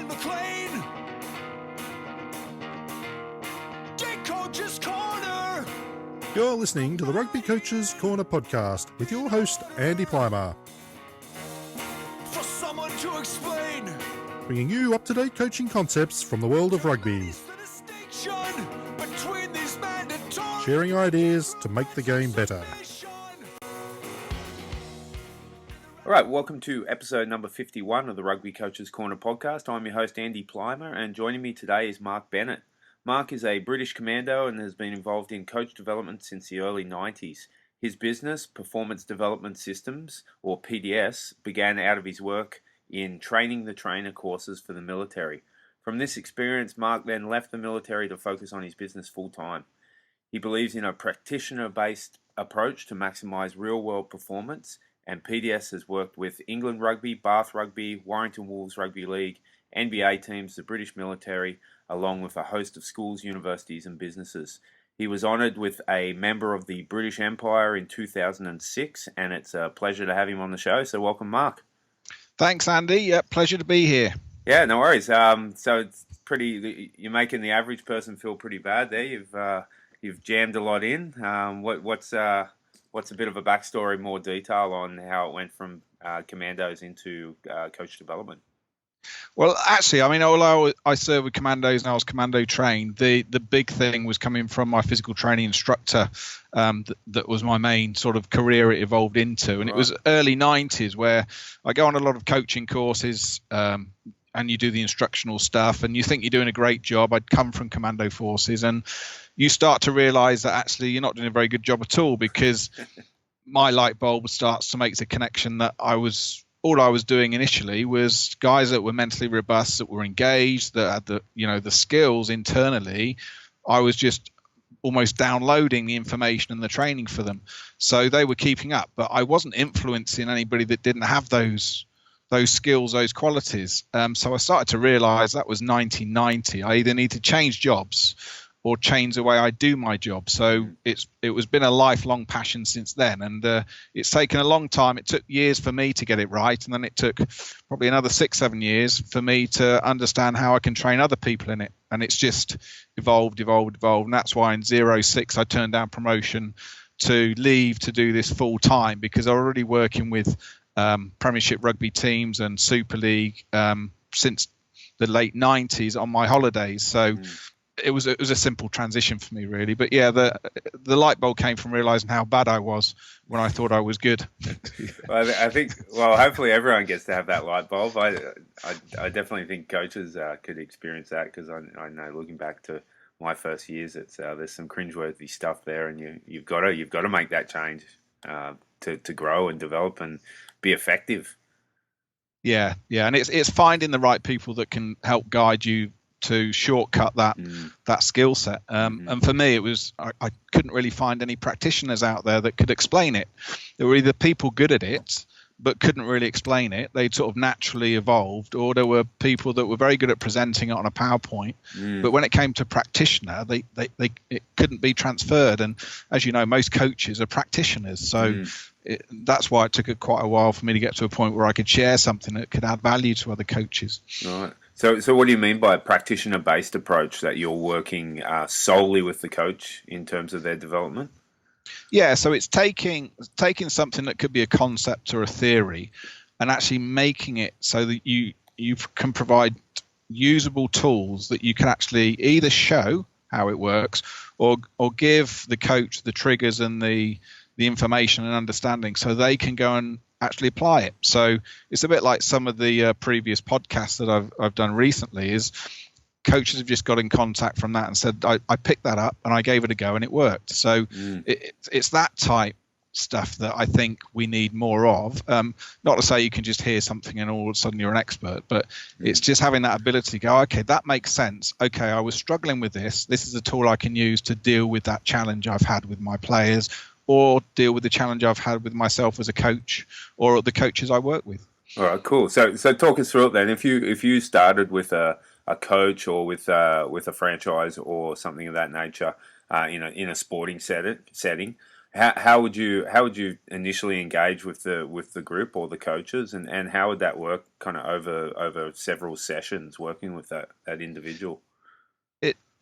McLean. Get Coach's Corner. You're listening to the Rugby Coaches Corner podcast with your host, Andy Plimer. For someone to explain. Bringing you up-to-date coaching concepts from the world of rugby. The distinction between these mandatory. Sharing ideas to make the game better. All right, welcome to episode number 51 of the Rugby Coaches Corner podcast. I'm your host, Andy Plimer, and joining me today is Mark Bennett. Mark is a British Commando and has been involved in coach development since the early 90s. His business, Performance Development Systems, or PDS, began out of his work in training the trainer courses for the military. From this experience, Mark then left the military to focus on his business full-time. He believes in a practitioner-based approach to maximise real-world performance, and PDS has worked with England Rugby, Bath Rugby, Warrington Wolves Rugby League, NBA teams, the British military, along with a host of schools, universities and businesses. He was honoured with a member of the British Empire in 2006, and it's a pleasure to have him on the show. So welcome, Mark. Thanks, Andy. Yeah, pleasure to be here. Yeah, no worries. So it's you're making the average person feel pretty bad there. You've jammed a lot in. What's a bit of a backstory, more detail on how it went from commandos into coach development? Well, actually, I mean, although I served with commandos and I was commando trained, the big thing was coming from my physical training instructor. That was my main sort of career it evolved into. And It was early 90s where I go on a lot of coaching courses and you do the instructional stuff and you think you're doing a great job. I'd come from commando forces and you start to realize that actually you're not doing a very good job at all, because my light bulb starts to make the connection that all I was doing initially was guys that were mentally robust, that were engaged, that had the skills internally. I was just almost downloading the information and the training for them. So they were keeping up, but I wasn't influencing anybody that didn't have those skills, those qualities. So I started to realize that was 1990. I either need to change jobs or change the way I do my job. So it was been a lifelong passion since then, and it's taken a long time. It took years for me to get it right, and then it took probably another 6-7 years for me to understand how I can train other people in it. And it's just evolved, and that's why in 06 I turned down promotion to leave to do this full time, because I was already working with Premiership rugby teams and Super League since the late 90s on my holidays. So it was a simple transition for me, really. But yeah, the light bulb came from realizing how bad I was when I thought I was good. Well, I think hopefully everyone gets to have that light bulb. I definitely think coaches could experience that, because I know, looking back to my first years, there's some cringeworthy stuff there, and you've got to make that change to grow and develop and be effective. Yeah, and it's finding the right people that can help guide you to shortcut that skill set. And for me, it was I couldn't really find any practitioners out there that could explain it. There were either people good at it but couldn't really explain it. They'd sort of naturally evolved, or there were people that were very good at presenting it on a PowerPoint, but when it came to practitioner, it couldn't be transferred. And as you know, most coaches are practitioners, so that's why it took quite a while for me to get to a point where I could share something that could add value to other coaches. Right. So what do you mean by a practitioner-based approach, that you're working solely with the coach in terms of their development? Yeah, so it's taking something that could be a concept or a theory and actually making it so that you can provide usable tools that you can actually either show how it works or give the coach the triggers and the information and understanding so they can go and actually apply it. So it's a bit like some of the previous podcasts that I've done recently. Is coaches have just got in contact from that and said, I picked that up and I gave it a go and it worked. So it's that type stuff that I think we need more of. Not to say you can just hear something and all of a sudden you're an expert, but it's just having that ability to go, okay, that makes sense. Okay, I was struggling with this. This is a tool I can use to deal with that challenge I've had with my players, or deal with the challenge I've had with myself as a coach or the coaches I work with. All right, cool. So talk us through it then. If you started with a coach or with a franchise or something of that nature, in a sporting setting, How would you initially engage with the group or the coaches, and how would that work kind of over several sessions working with that individual?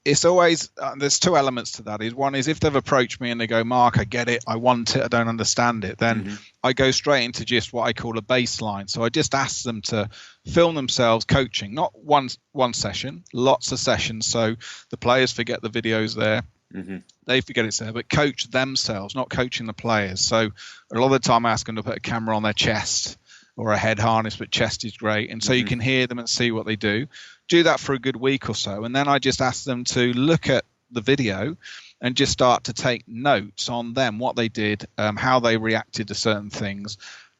It's always there's two elements to that. One is if they've approached me and they go, Mark, I get it, I want it, I don't understand it, then I go straight into just what I call a baseline. So I just ask them to film themselves coaching, not one session, lots of sessions, so the players forget the videos there. They forget it's there, but coach themselves, not coaching the players. So a lot of the time I ask them to put a camera on their chest or a head harness, but chest is great. And so you can hear them and see what they do. Do that for a good week or so. And then I just ask them to look at the video and just start to take notes on them, what they did, how they reacted to certain things,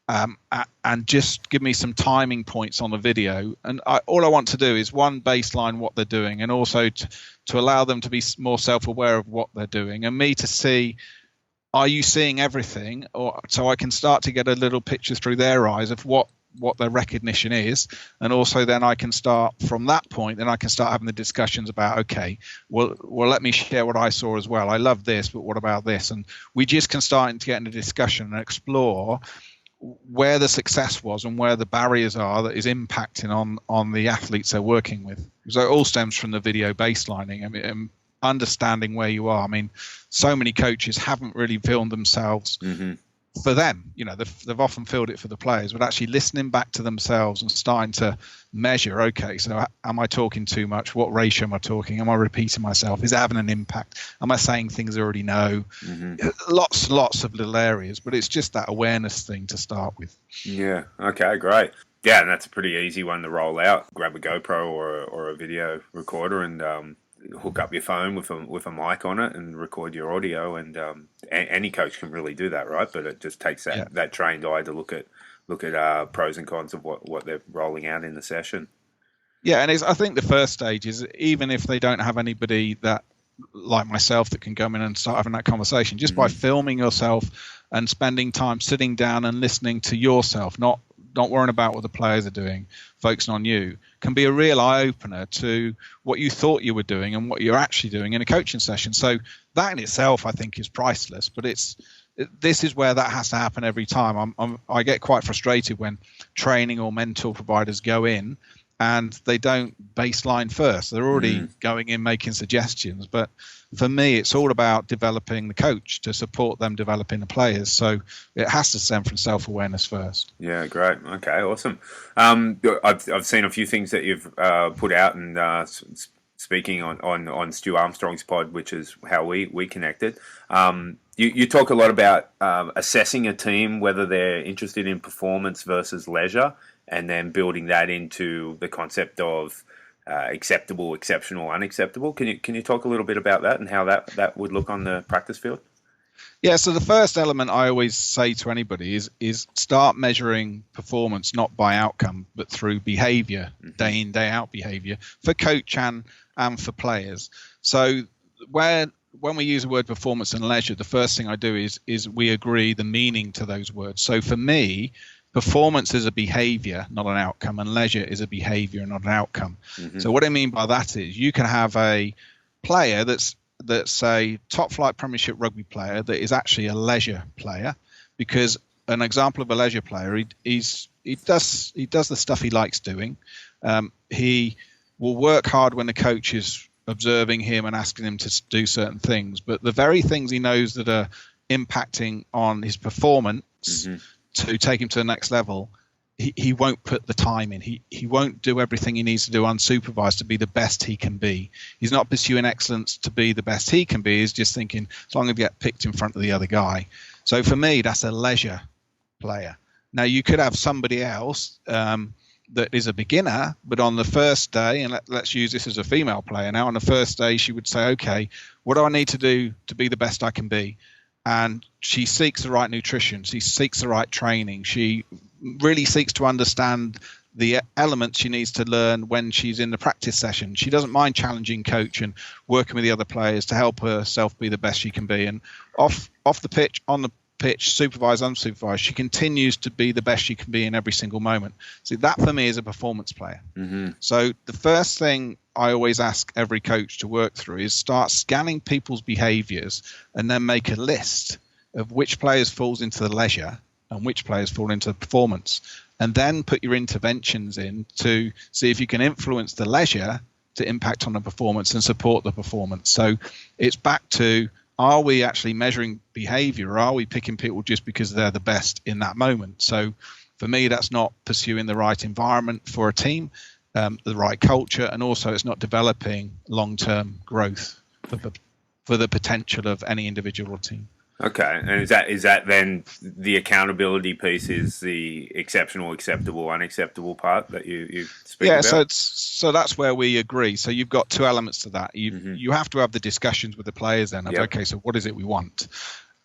and just give me some timing points on the video. And all I want to do is one, baseline what they're doing, and also to allow them to be more self-aware of what they're doing, and me to see, are you seeing everything? Or so I can start to get a little picture through their eyes of what their recognition is, and also then I can start from that point. Then I can start having the discussions about, okay, well, let me share what I saw as well. I love this, but what about this? And we just can start to get into discussion and explore where the success was and where the barriers are that is impacting on the athletes they're working with. So it all stems from the video baselining. I mean, understanding where you are. I mean, so many coaches haven't really filmed themselves for them. You know, they've often filmed it for the players, but actually listening back to themselves and starting to measure, okay, so am I talking too much? What ratio am I talking? Am I repeating myself? Is it having an impact? Am I saying things I already know? Lots of little areas, but it's just that awareness thing to start with. Yeah. Okay, great. Yeah, and that's a pretty easy one to roll out. Grab a GoPro or a video recorder and hook up your phone with a mic on it and record your audio. And any coach can really do that, right? But it just takes that trained eye to look at pros and cons of what they're rolling out in the session. Yeah, and I think the first stage is, even if they don't have anybody that like myself that can come in and start having that conversation, just by filming yourself and spending time sitting down and listening to yourself, not worrying about what the players are doing, focusing on you, can be a real eye-opener to what you thought you were doing and what you're actually doing in a coaching session. So that in itself, I think, is priceless. But this is where that has to happen every time. I get quite frustrated when training or mentor providers go in and they don't baseline first. They're already going in making suggestions. But for me, it's all about developing the coach to support them developing the players. So it has to stem from self-awareness first. Yeah, great. Okay, awesome. I've seen a few things that you've put out, and speaking on Stu Armstrong's pod, which is how we connected. You talk a lot about assessing a team, whether they're interested in performance versus leisure, and then building that into the concept of acceptable, exceptional, unacceptable. Can you talk a little bit about that and how that would look on the practice field? Yeah, so the first element I always say to anybody is start measuring performance not by outcome, but through behaviour, day in, day out behaviour, for coach and for players. So when we use the word performance and leisure, the first thing I do is we agree the meaning to those words. So for me, performance is a behavior, not an outcome, and leisure is a behavior, not an outcome. So what I mean by that is you can have a player that's a top flight Premiership rugby player that is actually a leisure player, because an example of a leisure player, he does the stuff he likes doing. He will work hard when the coach is observing him and asking him to do certain things, but the very things he knows that are impacting on his performance to take him to the next level, he won't put the time in. He won't do everything he needs to do unsupervised to be the best he can be. He's not pursuing excellence to be the best he can be. He's just thinking, as long as I get picked in front of the other guy. So for me, that's a leisure player. Now, you could have somebody else that is a beginner, but on the first day, and let's use this as a female player now, on the first day, she would say, okay, what do I need to do to be the best I can be? And she seeks the right nutrition. She seeks the right training. She really seeks to understand the elements she needs to learn when she's in the practice session. She doesn't mind challenging coach and working with the other players to help herself be the best she can be. And off the pitch, on the pitch, supervised, unsupervised, she continues to be the best she can be in every single moment. So that for me is a performance player. So the first thing I always ask every coach to work through is start scanning people's behaviors and then make a list of which players falls into the leisure and which players fall into performance, and then put your interventions in to see if you can influence the leisure to impact on the performance and support the performance. So it's back to, are we actually measuring behavior, or are we picking people just because they're the best in that moment? So for me, that's not pursuing the right environment for a team, the right culture, and also it's not developing long-term growth for the potential of any individual team. Okay, and is that then the accountability piece is the exceptional, acceptable, unacceptable part that you speak about? Yeah, so that's where we agree. So you've got two elements to that. You have to have the discussions with the players then of, okay, so what is it we want?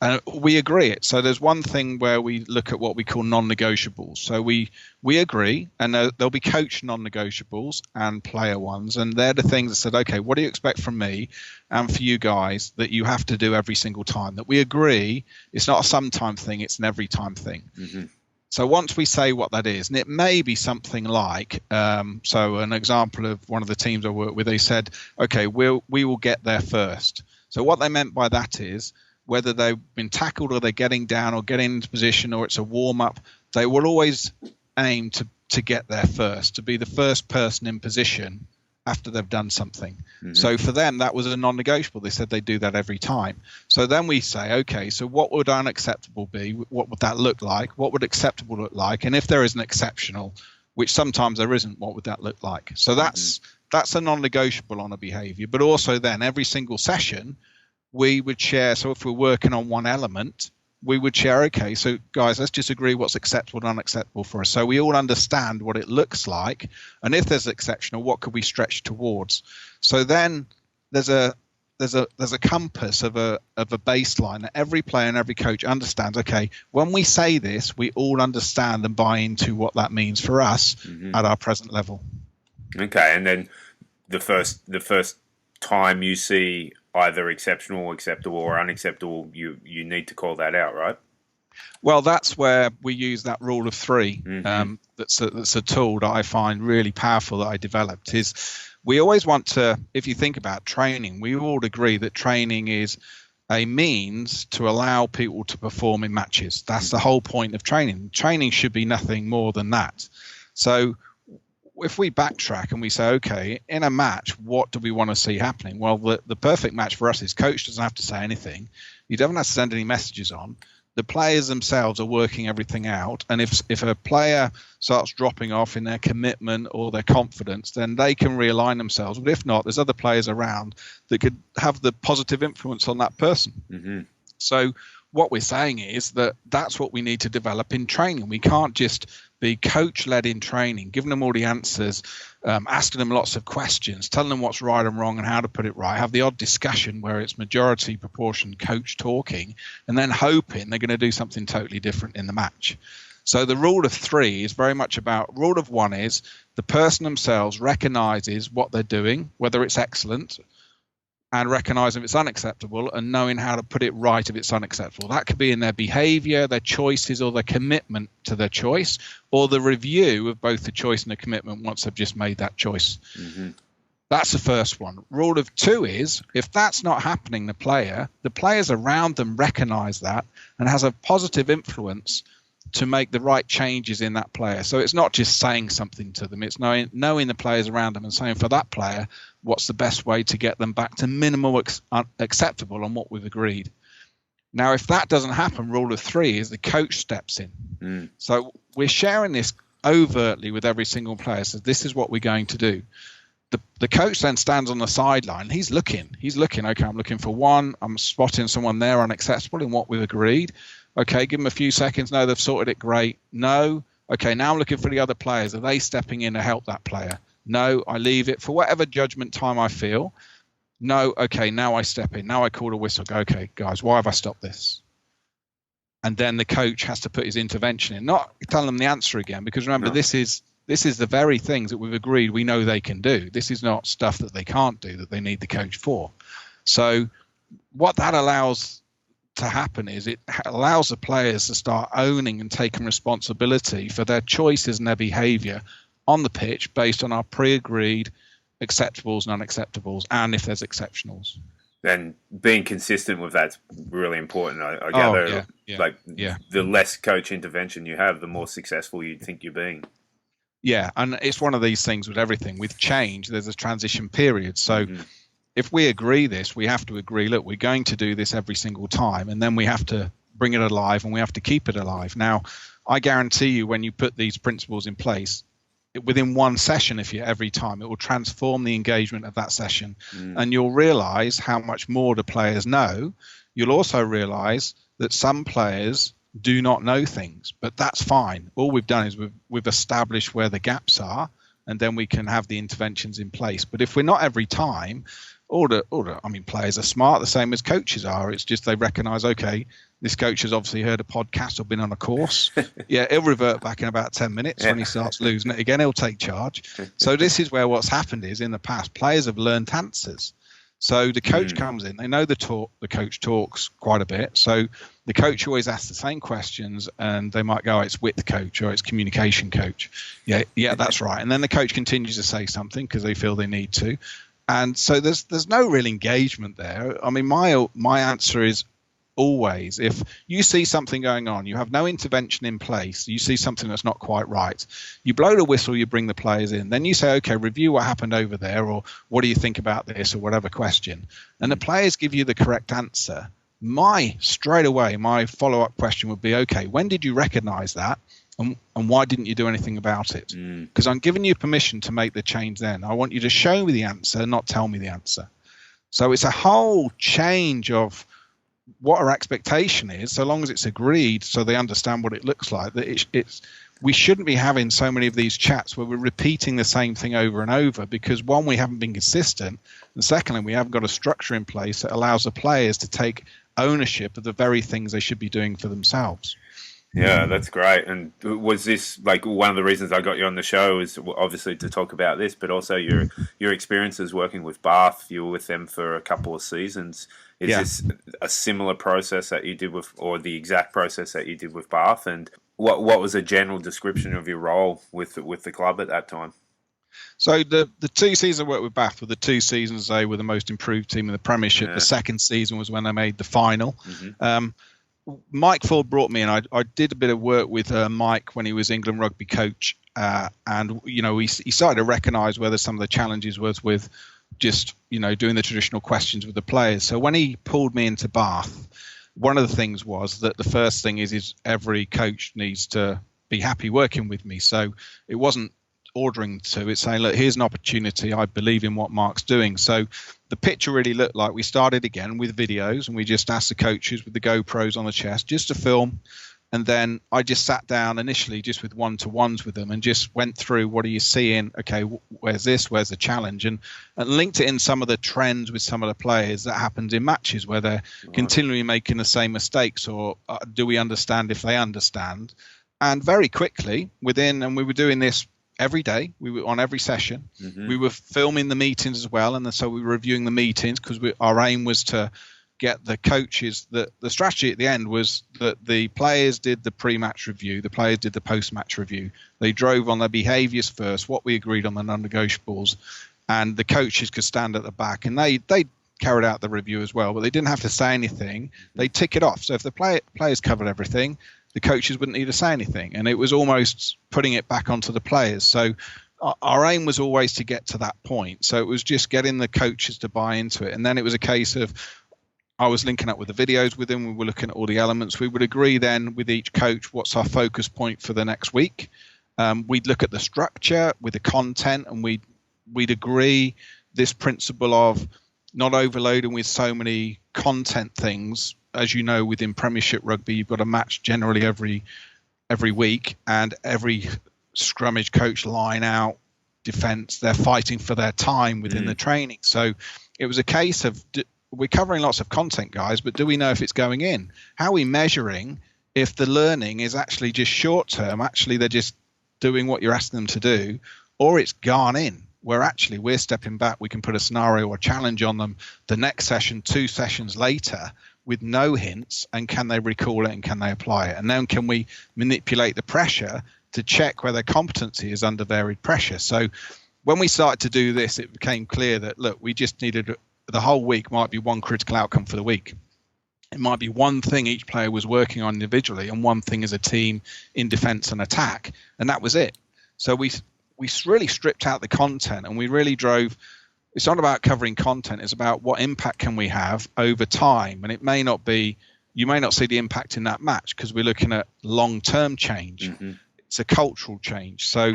And we agree it. So there's one thing where we look at what we call non-negotiables. So we agree, and there'll be coach non-negotiables and player ones. And they're the things that said, okay, what do you expect from me and for you guys that you have to do every single time? That we agree it's not a sometime thing, it's an every time thing. So once we say what that is, and it may be something like, so an example of one of the teams I work with, they said, okay, we will get there first. So what they meant by that is, whether they've been tackled or they're getting down or getting into position or it's a warm-up, they will always aim to get there first, to be the first person in position after they've done something. So for them, that was a non-negotiable. They said they do that every time. So then we say, okay, so what would unacceptable be? What would that look like? What would acceptable look like? And if there is an exceptional, which sometimes there isn't, what would that look like? So that's a non-negotiable on a behavior. But also then every single session, we would share, so if we're working on one element, we would share, okay, so guys, let's just agree what's acceptable and unacceptable for us. So we all understand what it looks like. And if there's exceptional, what could we stretch towards? So then there's a compass of a baseline that every player and every coach understands, okay, when we say this, we all understand and buy into what that means for us at our present level. Okay, and then the first time you see either exceptional, acceptable, or unacceptable, you need to call that out, right? Well, that's where we use that rule of three. That's a tool that I find really powerful that I developed. Is we always want to, if you think about training, we all agree that training is a means to allow people to perform in matches. That's the whole point of training. Training should be nothing more than that. So if we backtrack and we say, okay, in a match, what do we want to see happening? Well, the perfect match for us is coach doesn't have to say anything. You don't have to send any messages on. The players themselves are working everything out. And if a player starts dropping off in their commitment or their confidence, then they can realign themselves. But if not, there's other players around that could have the positive influence on that person. So what we're saying is that that's what we need to develop in training. We can't just be coach-led in training, giving them all the answers, asking them lots of questions, telling them what's right and wrong and how to put it right, have the odd discussion where it's majority proportion coach talking, and then hoping they're going to do something totally different in the match. So the rule of three is very much about, rule of one is the person themselves recognizes what they're doing, whether it's excellent, and recognize if it's unacceptable and knowing how to put it right if it's unacceptable. That could be in their behavior, their choices, or their commitment to their choice, or the review of both the choice and the commitment once they've just made that choice. That's the first one. Rule of two is, if that's not happening, the players around them recognize that and has a positive influence to make the right changes in that player. So it's not just saying something to them, it's knowing the players around them and saying, for that player, what's the best way to get them back to minimal acceptable on what we've agreed. Now, if that doesn't happen, rule of three is the coach steps in. So we're sharing this overtly with every single player. So this is what we're going to do. The coach then stands on the sideline. He's looking, okay, I'm looking for one. I'm spotting someone there unacceptable in what we've agreed. Okay, give them a few seconds. No, they've sorted it. Great. No. Okay, now I'm looking for the other players. Are they stepping in to help that player? No, I leave it for whatever judgment time I feel. No, okay, now I step in. Now I call a whistle. Go, okay, guys, why have I stopped this? And then the coach has to put his intervention in, not telling them the answer again, because remember, this is the very things that we've agreed we know they can do. This is not stuff that they can't do, that they need the coach for. So what that allows to happen is it allows the players to start owning and taking responsibility for their choices and their behavior on the pitch based on our pre-agreed acceptables and unacceptables, and if there's exceptionals. And being consistent with that's really important. I gather, the less coach intervention you have, the more successful you think you're being. Yeah, and it's one of these things with everything. With change, there's a transition period. So if we agree this, we have to agree, look, we're going to do this every single time, and then we have to bring it alive and we have to keep it alive. Now, I guarantee you when you put these principles in place, within one session, every time, it will transform the engagement of that session, and you'll realize how much more the players know. You'll also realize that some players do not know things, but that's fine. All we've done is we've established where the gaps are, and then we can have the interventions in place. But if we're not every time, players are smart, the same as coaches are. It's just they recognize, okay, this coach has obviously heard a podcast or been on a course. Yeah, he'll revert back in about 10 minutes. When he starts losing it again, he'll take charge. So this is where what's happened is in the past, players have learned answers. So the coach comes in, they know the coach talks quite a bit. So the coach always asks the same questions, and they might go, it's width coach or it's communication coach. Yeah, that's right. And then the coach continues to say something because they feel they need to. And so there's no real engagement there. I mean, my answer is always, if you see something going on, you have no intervention in place, you see something that's not quite right, you blow the whistle, you bring the players in, then you say, okay, review what happened over there, or what do you think about this, or whatever question, and the players give you the correct answer. Straight away, my follow-up question would be, okay, when did you recognize that? And why didn't you do anything about it? Because I'm giving you permission to make the change then. I want you to show me the answer, not tell me the answer. So it's a whole change of what our expectation is, so long as it's agreed, so they understand what it looks like. That we shouldn't be having so many of these chats where we're repeating the same thing over and over, because one, we haven't been consistent, and secondly, we haven't got a structure in place that allows the players to take ownership of the very things they should be doing for themselves. Yeah, that's great. And was this like one of the reasons I got you on the show is obviously to talk about this, but also your experiences working with Bath? You were with them for a couple of seasons. Is this a similar process that you did with, or the exact process that you did with Bath? And what was a general description of your role with the club at that time? So the 2 seasons I worked with Bath were the 2 seasons they were the most improved team in the Premiership. Yeah. The second season was when they made the final. Mike Ford brought me in. I did a bit of work with Mike when he was England Rugby coach, and he started to recognise whether some of the challenges was with just doing the traditional questions with the players. So when he pulled me into Bath, one of the things was that the first thing is every coach needs to be happy working with me. So it wasn't ordering to, it's saying, look, here's an opportunity, I believe in what Mark's doing. So the picture really looked like we started again with videos, and we just asked the coaches with the GoPros on the chest just to film, and then I just sat down initially just with one-to-ones with them and just went through, what are you seeing, okay, where's the challenge, and linked it in some of the trends with some of the players that happened in matches where they're continually making the same mistakes, or do we understand if they understand. And very quickly and we were doing this every day, we were on every session. We were filming the meetings as well, and so we were reviewing the meetings because our aim was to get the coaches. The strategy at the end was that the players did the pre-match review, the players did the post-match review. They drove on their behaviours first, what we agreed on the non-negotiables, and the coaches could stand at the back, and they carried out the review as well, but they didn't have to say anything. They tick it off. So if the players covered everything, the coaches wouldn't need to say anything, and it was almost putting it back onto the players. So our aim was always to get to that point. So it was just getting the coaches to buy into it, and then it was a case of I was linking up with the videos with them. We were looking at all the elements. We would agree then with each coach what's our focus point for the next week. We'd look at the structure with the content, and we'd agree this principle of not overloading with so many content things. As you know, within Premiership Rugby, you've got a match generally every week, and every scrummage coach, line out, defence, they're fighting for their time within the training. So it was a case of we're covering lots of content, guys, but do we know if it's going in? How are we measuring if the learning is actually just short term, actually they're just doing what you're asking them to do, or it's gone in, where actually we're stepping back, we can put a scenario or challenge on them the next session, 2 sessions later, with no hints, and can they recall it and can they apply it? And then can we manipulate the pressure to check whether competency is under varied pressure? So when we started to do this, it became clear that, look, we just needed the whole week might be one critical outcome for the week. It might be one thing each player was working on individually and one thing as a team in defence and attack, and that was it. So we really stripped out the content, and we really drove. It's not about covering content, it's about what impact can we have over time. And it may not be, you may not see the impact in that match because we're looking at long-term change. It's a cultural change. So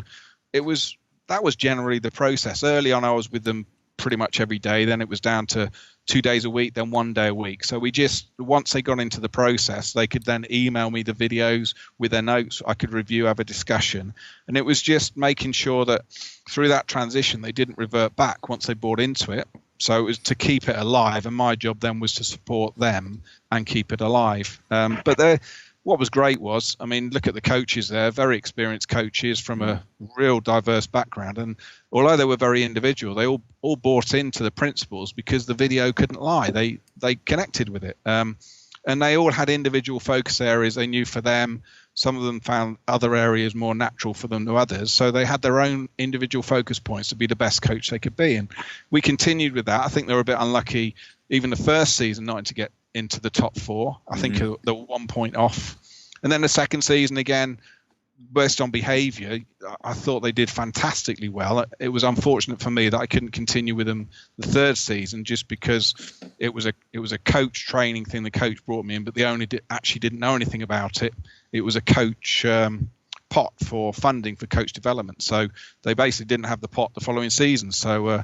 that was generally the process. Early on, I was with them pretty much every day. Then it was down to 2 days a week, then 1 day a week. So we just, once they got into the process, they could then email me the videos with their notes. I could review, have a discussion. And it was just making sure that through that transition, they didn't revert back once they bought into it. So it was to keep it alive. And my job then was to support them and keep it alive. But what was great was, I mean, look at the coaches there, very experienced coaches from a real diverse background. And although they were very individual, they all bought into the principles because the video couldn't lie. They connected with it. And they all had individual focus areas they knew for them. Some of them found other areas more natural for them than others. So they had their own individual focus points to be the best coach they could be. And we continued with that. I think they were a bit unlucky, even the first season, not to get into the top four. I think they were 1 point off. And then the second season, again, based on behaviour, I thought they did fantastically well. It was unfortunate for me that I couldn't continue with them the third season just because it was a coach training thing. The coach brought me in, but they actually didn't know anything about it. It was a coach pot for funding for coach development. So they basically didn't have the pot the following season. So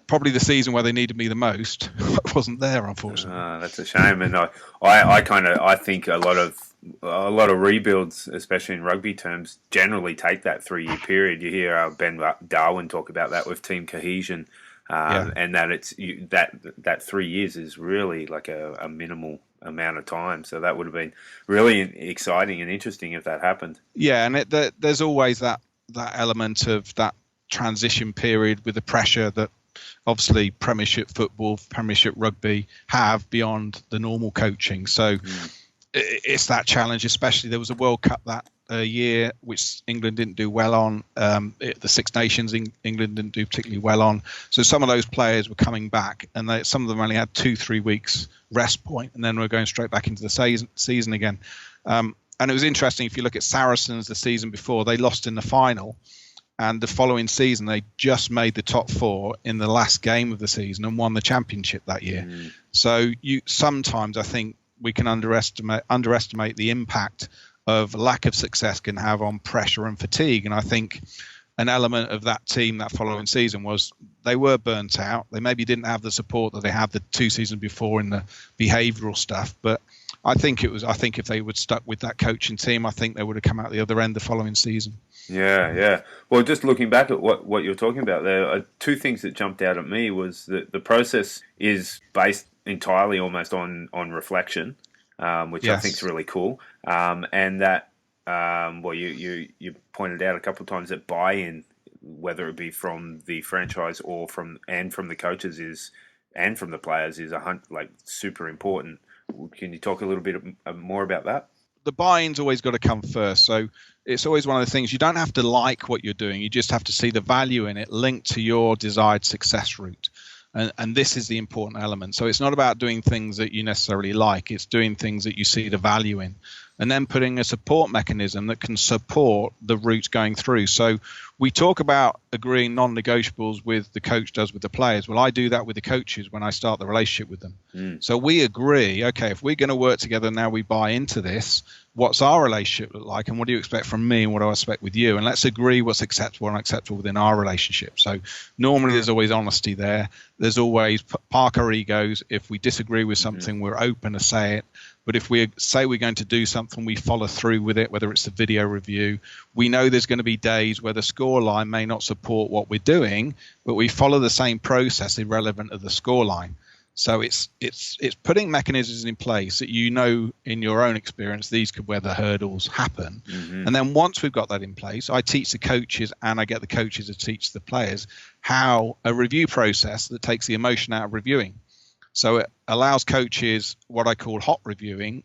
probably the season where they needed me the most wasn't there, unfortunately. That's a shame. And I think a lot of rebuilds, especially in rugby terms, generally take that 3-year period. You hear Ben Darwin talk about that with team cohesion, and that that 3 years is really like a minimal amount of time. So that would have been really exciting and interesting if that happened. Yeah, and there's always that element of that transition period with the pressure that obviously Premiership football, Premiership rugby have beyond the normal coaching. So it's that challenge, especially there was a World Cup that year, which England didn't do well on. The Six Nations, England didn't do particularly well on. So some of those players were coming back, and some of them only had 2-3 weeks rest point, and then we're going straight back into the season again. And it was interesting, if you look at Saracens the season before, they lost in the final. And the following season, they just made the top four in the last game of the season and won the championship that year. So sometimes I think we can underestimate the impact of lack of success can have on pressure and fatigue. And I think an element of that team that following season was they were burnt out. They maybe didn't have the support that they had the 2 seasons before in the behavioural stuff. But I think if they would stuck with that coaching team, I think they would have come out the other end the following season. Yeah. Well, just looking back at what you're talking about there, 2 things that jumped out at me was that the process is based entirely almost on reflection, which I think is really cool. And that, you pointed out a couple of times that buy-in, whether it be from the franchise or from the coaches and from the players, is super important. Can you talk a little bit more about that? The buy-in's always got to come first. So it's always one of the things, you don't have to like what you're doing. You just have to see the value in it linked to your desired success route. And this is the important element. So it's not about doing things that you necessarily like. It's doing things that you see the value in. And then putting a support mechanism that can support the route going through. So we talk about agreeing non-negotiables with the coach does with the players. Well, I do that with the coaches when I start the relationship with them. So we agree, okay, if we're going to work together now, we buy into this, what's our relationship look like, and what do you expect from me, and what do I expect with you? And let's agree what's acceptable and unacceptable within our relationship. So normally there's always honesty there. There's always park our egos. If we disagree with something, we're open to say it. But if we say we're going to do something, we follow through with it, whether it's a video review. We know there's going to be days where the scoreline may not support what we're doing, but we follow the same process irrelevant of the scoreline. So it's putting mechanisms in place that you know in your own experience these could where the hurdles happen. And then once we've got that in place, I teach the coaches and I get the coaches to teach the players how a review process that takes the emotion out of reviewing. So it allows coaches what I call hot reviewing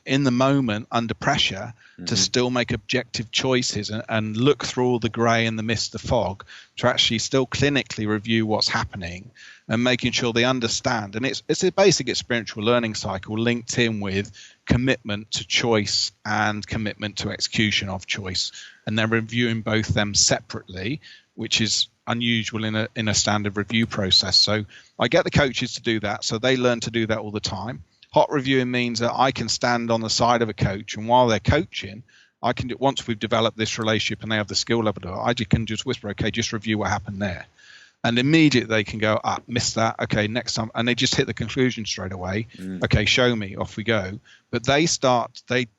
in the moment under pressure to still make objective choices and look through all the grey and the mist, the fog, to actually still clinically review what's happening and making sure they understand. And it's a basic experiential learning cycle linked in with commitment to choice and commitment to execution of choice. And then reviewing both them separately, which is unusual in a standard review process. So I get the coaches to do that, so they learn to do that all the time. Hot reviewing means that I can stand on the side of a coach, and while they're coaching, I can, once we've developed this relationship and they have the skill level to it, I can just whisper, okay, just review what happened there. And immediately they can go, missed that, okay, next time. And they just hit the conclusion straight away. Okay, show me, off we go. But they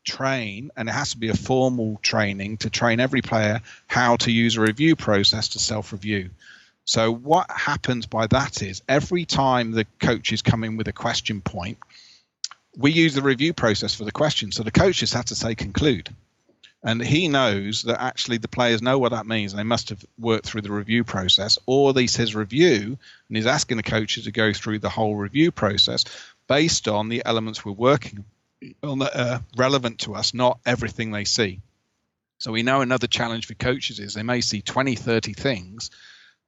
train, and it has to be a formal training to train every player how to use a review process to self-review. So what happens by that is every time the coaches come in with a question point, we use the review process for the question. So the coach just has to say conclude. And he knows that actually the players know what that means, and they must have worked through the review process, or he says review, and he's asking the coaches to go through the whole review process based on the elements we're working on that are relevant to us, not everything they see. So we know another challenge for coaches is they may see 20, 30 things,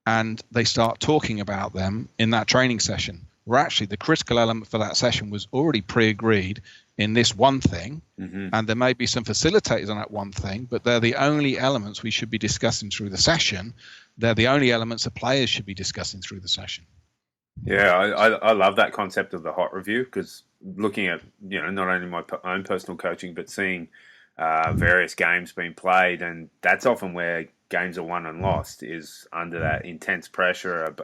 and they start talking about them in that training session, where actually the critical element for that session was already pre-agreed in this one thing, and there may be some facilitators on that one thing, but they're the only elements we should be discussing through the session. They're the only elements the players should be discussing through the session. Yeah, I love that concept of the hot review, because looking at, not only my own personal coaching, but seeing various games being played, and that's often where games are won and lost, is under that intense pressure,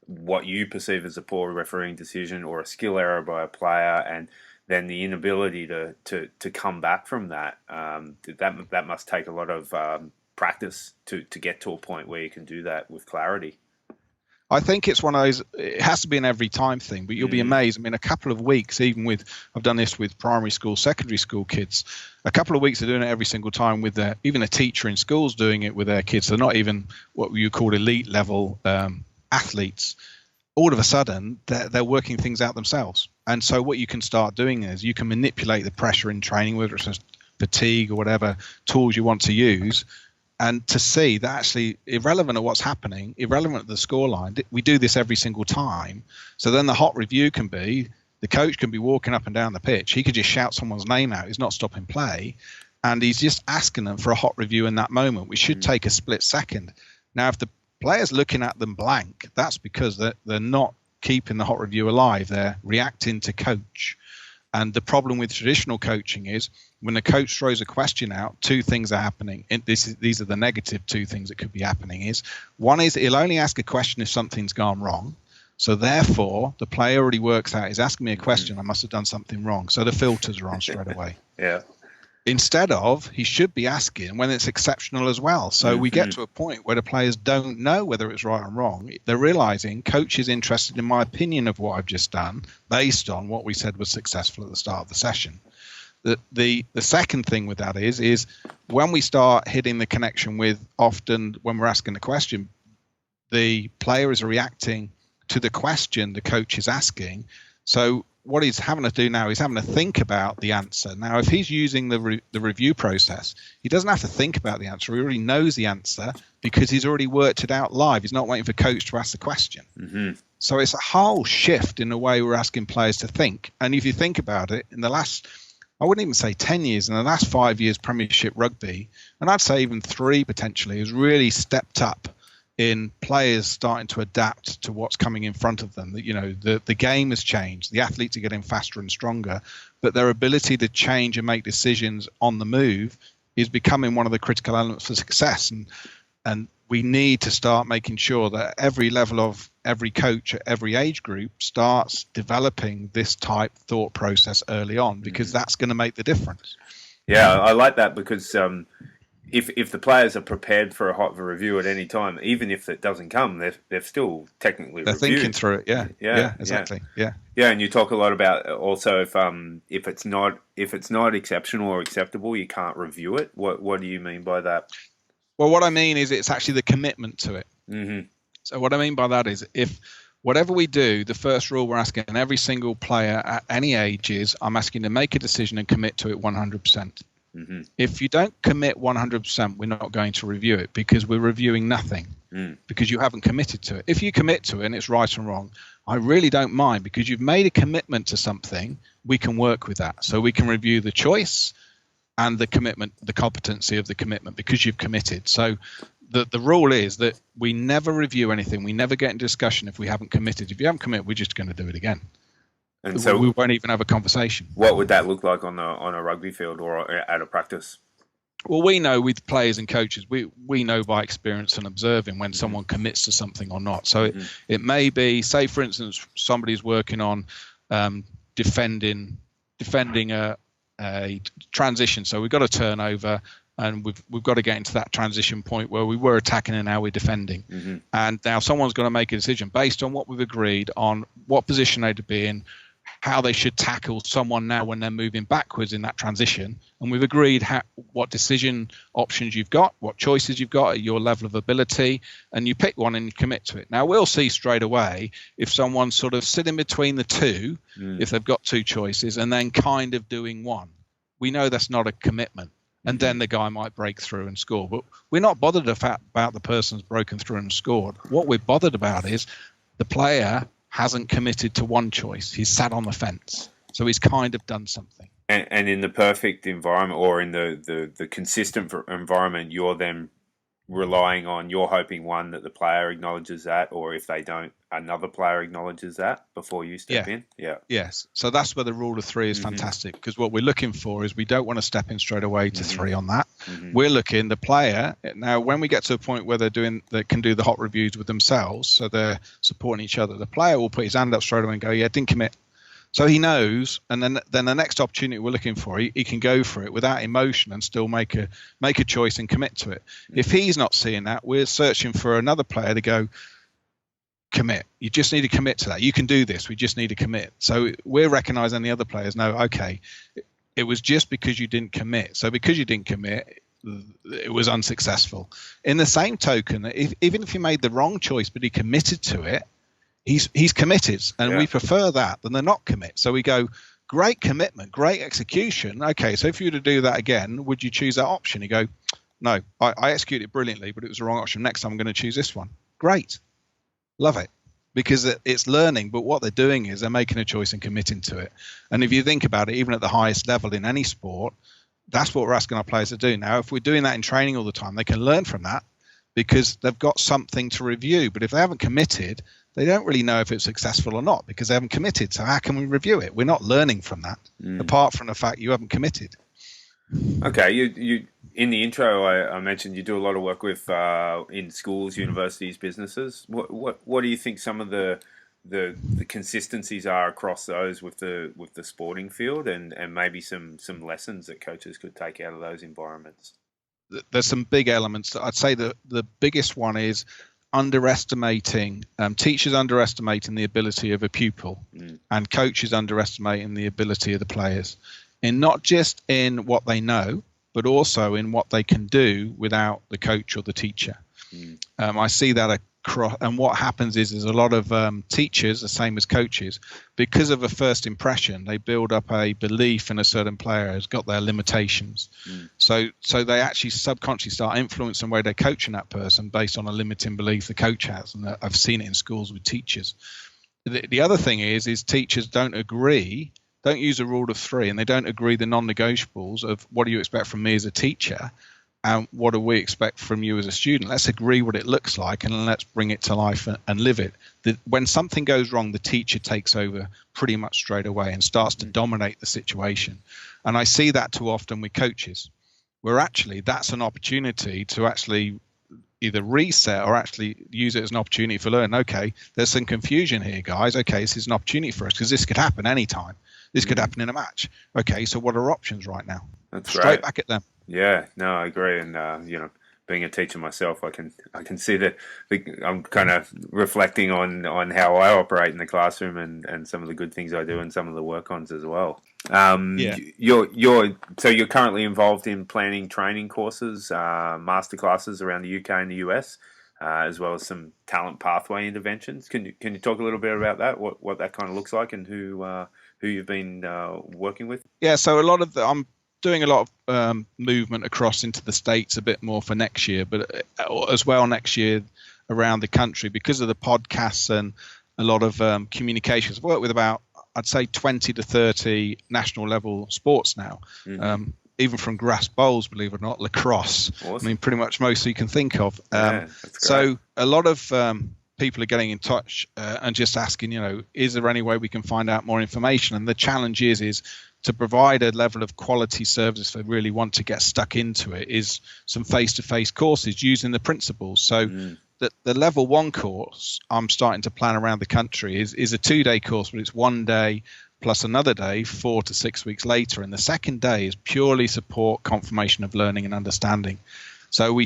what you perceive as a poor refereeing decision or a skill error by a player, and then the inability to come back from that. That must take a lot of practice to get to a point where you can do that with clarity. I think it's one of those, it has to be an every time thing, but you'll be amazed. I mean, a couple of weeks, I've done this with primary school, secondary school kids, a couple of weeks of doing it every single time with even a teacher in schools doing it with their kids. They're not even what you call elite level athletes. All of a sudden, they're working things out themselves. And so what you can start doing is you can manipulate the pressure in training, whether it's fatigue or whatever tools you want to use, and to see that actually, irrelevant of what's happening, irrelevant of the scoreline, we do this every single time. So then the hot review can be, the coach can be walking up and down the pitch. He could just shout someone's name out. He's not stopping play. And he's just asking them for a hot review in that moment, which should take a split second. Now, if the player's looking at them blank, that's because they're not keeping the hot review alive. They're reacting to coach. And the problem with traditional coaching is when the coach throws a question out, two things are happening. These are the negative two things that could be happening. Is one is he'll only ask a question if something's gone wrong. So therefore, the player already works out, he's asking me a question, I must have done something wrong. So the filters are on straight away. Yeah. Instead of, he should be asking when it's exceptional as well. So we get to a point where the players don't know whether it's right or wrong. They're realizing coach is interested in my opinion of what I've just done based on what we said was successful at the start of the session. The second thing with that is when we start hitting the connection with, often when we're asking the question, the player is reacting to the question the coach is asking. So what he's having to do now is having to think about the answer. Now, if he's using the review process, he doesn't have to think about the answer. He already knows the answer because he's already worked it out live. He's not waiting for coach to ask the question. So it's a whole shift in the way we're asking players to think. And if you think about it, in the last, I wouldn't even say 10 years, in the last 5 years, Premiership Rugby, and I'd say even 3 potentially, has really stepped up in players starting to adapt to what's coming in front of them. The game has changed. The athletes are getting faster and stronger, but their ability to change and make decisions on the move is becoming one of the critical elements for success. And we need to start making sure that every level of every coach at every age group starts developing this type thought process early on, because that's going to make the difference. Yeah, I like that, because if the players are prepared for a hot review at any time, even if it doesn't come, they're still technically they're reviewed. Thinking through it. Yeah, exactly. Yeah, and you talk a lot about also if it's not exceptional or acceptable, you can't review it. What do you mean by that? Well, what I mean is it's actually the commitment to it. So what I mean by that is if whatever we do, the first rule we're asking every single player at any age is, I'm asking to make a decision and commit to it 100%. Mm-hmm. If you don't commit 100%, we're not going to review it, because we're reviewing nothing, because you haven't committed to it. If you commit to it and it's right and wrong, I really don't mind, because you've made a commitment to something. We can work with that. So we can review the choice and the commitment, the competency of the commitment, because you've committed. So the rule is that we never review anything. We never get in discussion if we haven't committed. If you haven't committed, we're just going to do it again. And so we won't even have a conversation. What would that look like on a rugby field or at a practice? Well, we know with players and coaches, we know by experience and observing when someone commits to something or not. So it may be, say, for instance, somebody's working on defending a transition. So we've got a turnover, and we've got to get into that transition point where we were attacking and now we're defending. And now someone's going to make a decision based on what we've agreed on, what position they'd be in, how they should tackle someone now when they're moving backwards in that transition. And we've agreed what decision options you've got, what choices you've got at your level of ability, and you pick one and you commit to it. Now, we'll see straight away if someone's sort of sitting between the two, if they've got two choices, and then kind of doing one. We know that's not a commitment. And then the guy might break through and score. But we're not bothered about the person's broken through and scored. What we're bothered about is the player hasn't committed to one choice. He's sat on the fence. So he's kind of done something. And in the perfect environment, or in the consistent environment, you're then relying on, you're hoping, one, that the player acknowledges that, or if they don't, another player acknowledges that before you step in. Yes. So that's where the rule of three is fantastic, because what we're looking for is we don't want to step in straight away to three on that. We're looking, the player, now when we get to a point where they can do the hot reviews with themselves, so they're supporting each other, the player will put his hand up straight away and go, yeah, didn't commit. So he knows, and then the next opportunity we're looking for, he can go for it without emotion and still make a choice and commit to it. If he's not seeing that, we're searching for another player to go, commit. You just need to commit to that. You can do this. We just need to commit. So we're recognizing the other players know, okay, it was just because you didn't commit. So because you didn't commit, it was unsuccessful. In the same token, even if he made the wrong choice but he committed to it, he's committed, and we prefer that than the not commit. So we go, great commitment, great execution. Okay, so if you were to do that again, would you choose that option? You go, no, I executed brilliantly, but it was the wrong option. Next time I'm going to choose this one. Great. Love it. Because it's learning, but what they're doing is they're making a choice and committing to it. And if you think about it, even at the highest level in any sport, that's what we're asking our players to do. Now, if we're doing that in training all the time, they can learn from that because they've got something to review. But if they haven't committed, they don't really know if it's successful or not because they haven't committed. So how can we review it? We're not learning from that, apart from the fact you haven't committed. Okay, you in the intro, I mentioned you do a lot of work with in schools, universities, businesses. What do you think some of the consistencies are across those with the sporting field, and maybe some lessons that coaches could take out of those environments? There's some big elements. I'd say the biggest one is underestimating, teachers underestimating the ability of a pupil, and coaches underestimating the ability of the players, in not just in what they know, but also in what they can do without the coach or the teacher. I see that across, and what happens is a lot of teachers, the same as coaches, because of a first impression, they build up a belief in a certain player has got their limitations. So they actually subconsciously start influencing the way they're coaching that person based on a limiting belief the coach has. And I've seen it in schools with teachers. The other thing is teachers don't use a rule of three, and they don't agree the non-negotiables of what do you expect from me as a teacher and what do we expect from you as a student. Let's agree what it looks like and let's bring it to life and live it. When something goes wrong, the teacher takes over pretty much straight away and starts to dominate the situation. And I see that too often with coaches, where actually that's an opportunity to actually either reset or actually use it as an opportunity for learning. Okay, there's some confusion here, guys. Okay, this is an opportunity for us because this could happen anytime. This could happen in a match. Okay, so what are options right now? That's straight right. Back at them. Yeah, no, I agree. And being a teacher myself, I can see that I'm kind of reflecting on how I operate in the classroom and some of the good things I do and some of the work-ons as well. You're currently involved in planning training courses, master classes around the UK and the US. as well as some talent pathway interventions. Can you talk a little bit about that? What that kind of looks like, and who you've been working with? Yeah, so I'm doing a lot of movement across into the States a bit more for next year, but as well next year around the country because of the podcasts and a lot of communications. I've worked with about, I'd say, 20 to 30 national level sports now, even from grass bowls, believe it or not, lacrosse. Awesome. I mean, pretty much most you can think of. That's great. So a lot of people are getting in touch and just asking, is there any way we can find out more information? And the challenge is to provide a level of quality service if they really want to get stuck into it, is some face-to-face courses using the principles. So the level 1 course I'm starting to plan around the country is a 2-day course, but it's 1 day plus another day 4 to 6 weeks later. And the second day is purely support, confirmation of learning and understanding. So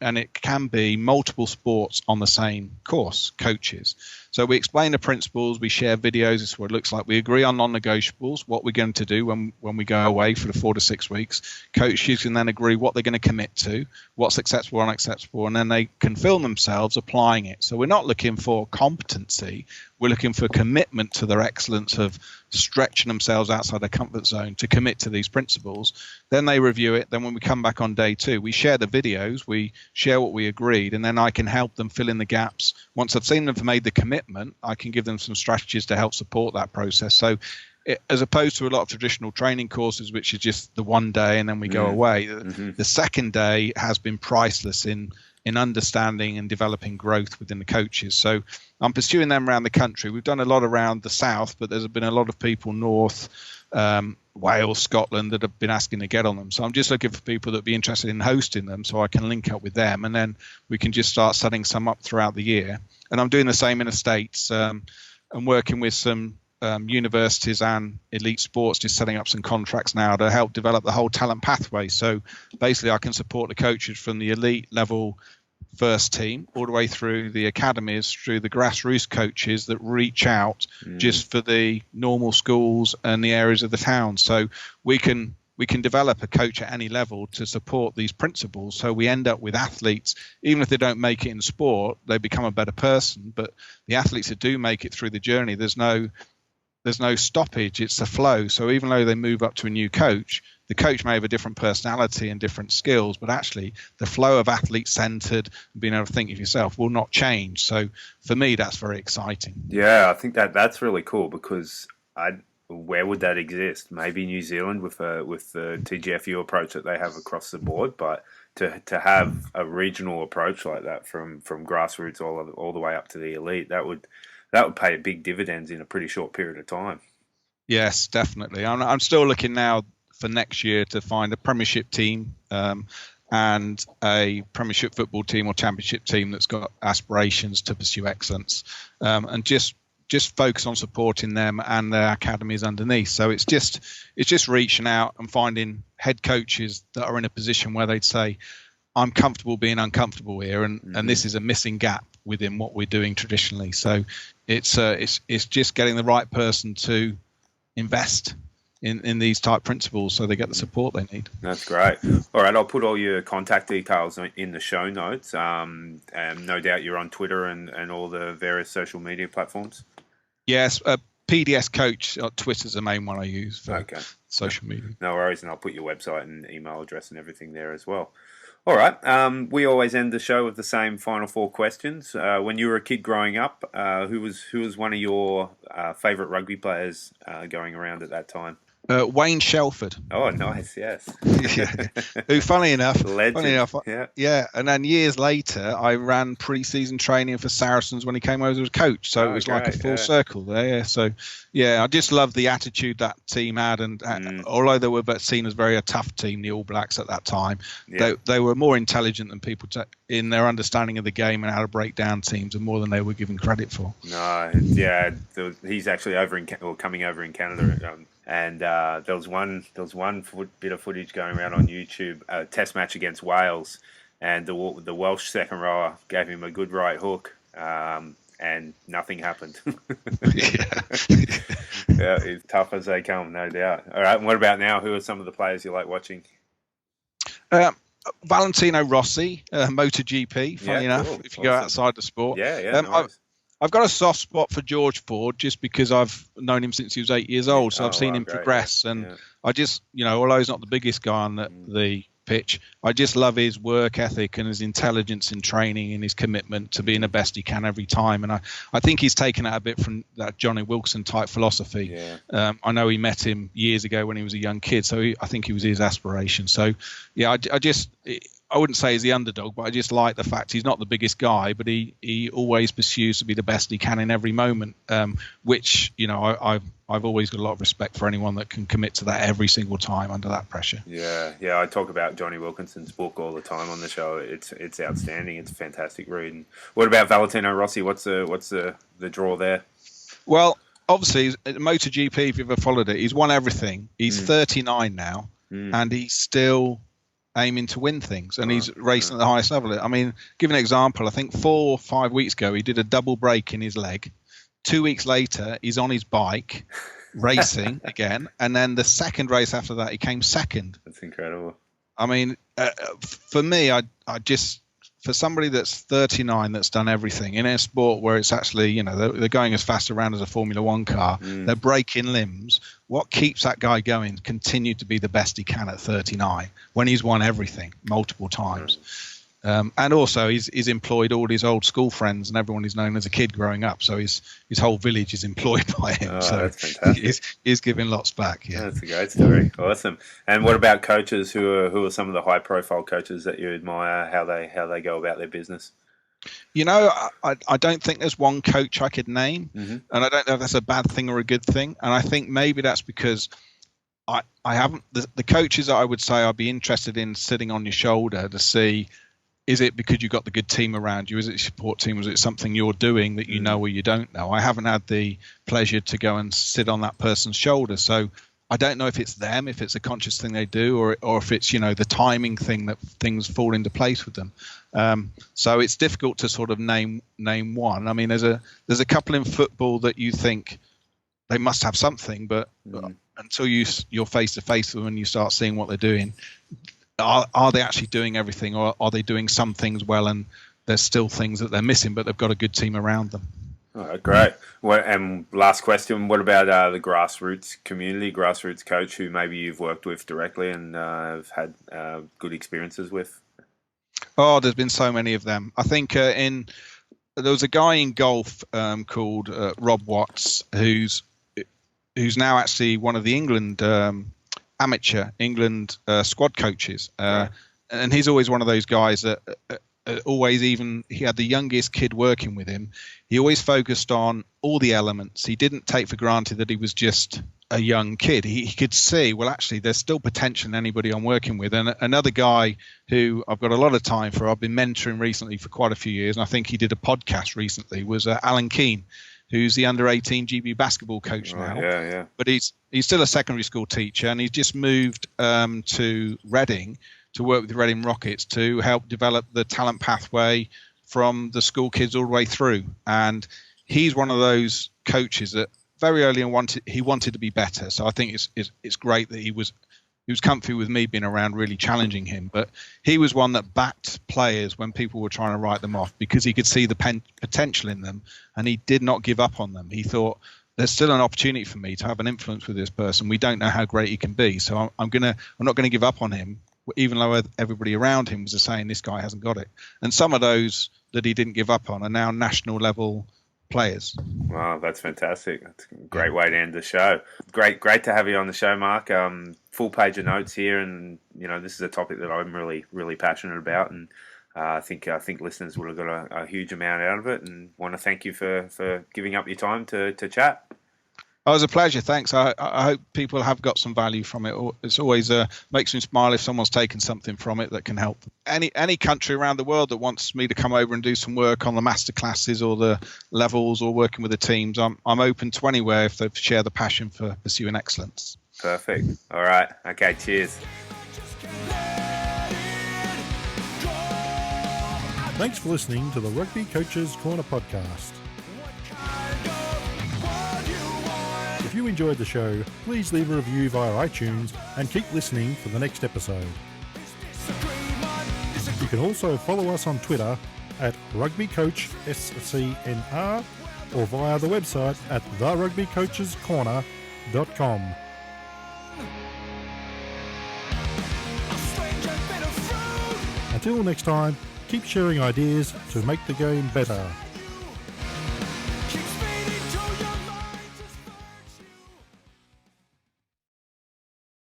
and it can be multiple sports on the same course, coaches. So we explain the principles, we share videos, this is what it looks like. We agree on non-negotiables, what we're going to do when we go away for the 4 to 6 weeks. Coaches can then agree what they're going to commit to, what's acceptable or unacceptable, and then they can film themselves applying it. So we're not looking for competency, we're looking for commitment to their excellence of stretching themselves outside their comfort zone to commit to these principles. Then they review it. Then when we come back on day 2, we share the videos, we share what we agreed, and then I can help them fill in the gaps. Once I've seen them have made the commitment, I can give them some strategies to help support that process. So as opposed to a lot of traditional training courses, which is just the 1 day and then we go away, the second day has been priceless in understanding and developing growth within the coaches. So I'm pursuing them around the country. We've done a lot around the south, but there's been a lot of people north, Wales, Scotland, that have been asking to get on them. So I'm just looking for people that would be interested in hosting them so I can link up with them, and then we can just start setting some up throughout the year. And I'm doing the same in the States and working with some universities and elite sports, just setting up some contracts now to help develop the whole talent pathway. So basically I can support the coaches from the elite level first team all the way through the academies, through the grassroots coaches that reach out just for the normal schools and the areas of the town. So we can develop a coach at any level to support these principles. So we end up with athletes, even if they don't make it in sport, they become a better person. But the athletes that do make it through the journey, there's no stoppage, it's a flow. So even though they move up to a new coach, the coach may have a different personality and different skills, but actually the flow of athlete-centered and being able to think of yourself will not change. So for me, that's very exciting. Yeah, I think that's really cool, because where would that exist? Maybe New Zealand with the TGFU approach that they have across the board, but to have a regional approach like that from grassroots all the way up to the elite, that would pay big dividends in a pretty short period of time. Yes, definitely. I'm still looking now for next year to find a premiership team and a premiership football team or championship team that's got aspirations to pursue excellence, and just focus on supporting them and their academies underneath. So it's just reaching out and finding head coaches that are in a position where they'd say, I'm comfortable being uncomfortable here, and this is a missing gap within what we're doing traditionally. So it's just getting the right person to invest in these type principles so they get the support they need. That's great. All right, I'll put all your contact details in the show notes. And no doubt you're on Twitter and all the various social media platforms. Yes, PDS Coach, Twitter's the main one I use for social media. No worries, and I'll put your website and email address and everything there as well. All right, we always end the show with the same final 4 questions. When you were a kid growing up, who was one of your favourite rugby players going around at that time? Wayne Shelford. Oh, nice, yes. Who, funny enough, yeah. And then years later, I ran pre-season training for Saracens when he came over as coach. So it was like a full circle there. Yeah. So, I just love the attitude that team had. And although they were seen as very a tough team, the All Blacks at that time, they were more intelligent than people in their understanding of the game and how to break down teams, and more than they were given credit for. No, yeah, he's actually coming over in Canada. And there was one bit of footage going around on YouTube, a test match against Wales, and the Welsh second rower gave him a good right hook, and nothing happened. Yeah, it's tough as they come, no doubt. All right, and what about now? Who are some of the players you like watching? Valentino Rossi, MotoGP. Funny enough, cool. if you go outside the sport, Nice. I've got a soft spot for George Ford just because I've known him since he was 8 years old. So I've seen him progress, and I just, although he's not the biggest guy on the pitch, I just love his work ethic and his intelligence in training and his commitment to being the best he can every time. And I think he's taken that a bit from that Johnny Wilson type philosophy. I know he met him years ago when he was a young kid, so I think he was his aspiration. So I wouldn't say he's the underdog, but I just like the fact he's not the biggest guy, but he always pursues to be the best he can in every moment, which, I've always got a lot of respect for anyone that can commit to that every single time under that pressure. Yeah. I talk about Johnny Wilkinson's book all the time on the show. It's outstanding. It's a fantastic read. And what about Valentino Rossi? What's the draw there? Well, obviously, MotoGP, if you've ever followed it, he's won everything. He's 39 now, and he's still aiming to win things, and he's racing at the highest level. I mean, give an example. I think 4 or 5 weeks ago, he did a double break in his leg. 2 weeks later, he's on his bike racing again, and then the second race after that, he came second. That's incredible. I mean, for me, I just, for somebody that's 39 that's done everything in a sport where it's actually, they're going as fast around as a Formula One car, they're breaking limbs. What keeps that guy going, continue to be the best he can at 39 when he's won everything multiple times. And also he's employed all his old school friends and everyone he's known as a kid growing up. So his whole village is employed by him. So that's fantastic. He's giving lots back. Yeah, that's a great story. Awesome. And what about coaches? Who are some of the high profile coaches that you admire? How they go about their business? I don't think there's one coach I could name, and I don't know if that's a bad thing or a good thing. And I think maybe that's because I haven't the coaches that I would say I'd be interested in sitting on your shoulder to see. Is it because you've got the good team around you? Is it your support team? Is it something you're doing that you know or you don't know? I haven't had the pleasure to go and sit on that person's shoulder. So I don't know if it's them, if it's a conscious thing they do, or if it's, the timing thing that things fall into place with them. So it's difficult to sort of name one. I mean, there's a couple in football that you think they must have something, but until you're face to face with them and you start seeing what they're doing, are they actually doing everything, or are they doing some things well and there's still things that they're missing, but they've got a good team around them? All right, great. And last question, what about the grassroots community, grassroots coach who maybe you've worked with directly and have had good experiences with? Oh, there's been so many of them. I think there was a guy in golf called Rob Watts, who's now actually one of the England amateur England squad coaches, and he's always one of those guys that always, even he had the youngest kid working with him, he always focused on all the elements. He didn't take for granted that he was just a young kid. He could see, well, actually there's still potential in anybody I'm working with. And another guy who I've got a lot of time for, I've been mentoring recently for quite a few years, and I think he did a podcast recently, was Alan Keane, who's the under-18 GB basketball coach now. Yeah. But he's still a secondary school teacher, and he's just moved to Reading to work with the Reading Rockets to help develop the talent pathway from the school kids all the way through. And he's one of those coaches that very early on wanted to be better. So I think it's great that he was comfy with me being around, really challenging him. But he was one that backed players when people were trying to write them off because he could see the potential in them, and he did not give up on them. He thought, there's still an opportunity for me to have an influence with this person. We don't know how great he can be, so I'm not going to give up on him, even though everybody around him was saying this guy hasn't got it. And some of those that he didn't give up on are now national level players. Wow, that's fantastic. That's a great way to end the show. Great to have you on the show, Mark. Full page of notes here, and this is a topic that I'm really, really passionate about, and I think listeners would have got a huge amount out of it, and want to thank you for giving up your time to chat. Oh, it was a pleasure. Thanks. I hope people have got some value from it. It's always makes me smile if someone's taken something from it that can help. Any country around the world that wants me to come over and do some work on the master classes or the levels or working with the teams, I'm open to anywhere if they share the passion for pursuing excellence. Perfect. All right. Okay. Cheers. Thanks for listening to the Rugby Coaches Corner podcast. If you enjoyed the show, please leave a review via iTunes and keep listening for the next episode. Is this a dream? can also follow us on Twitter at rugbycoachscnr or via the website at therugbycoachescorner.com. A stranger better through. Until next time, keep sharing ideas to make the game better.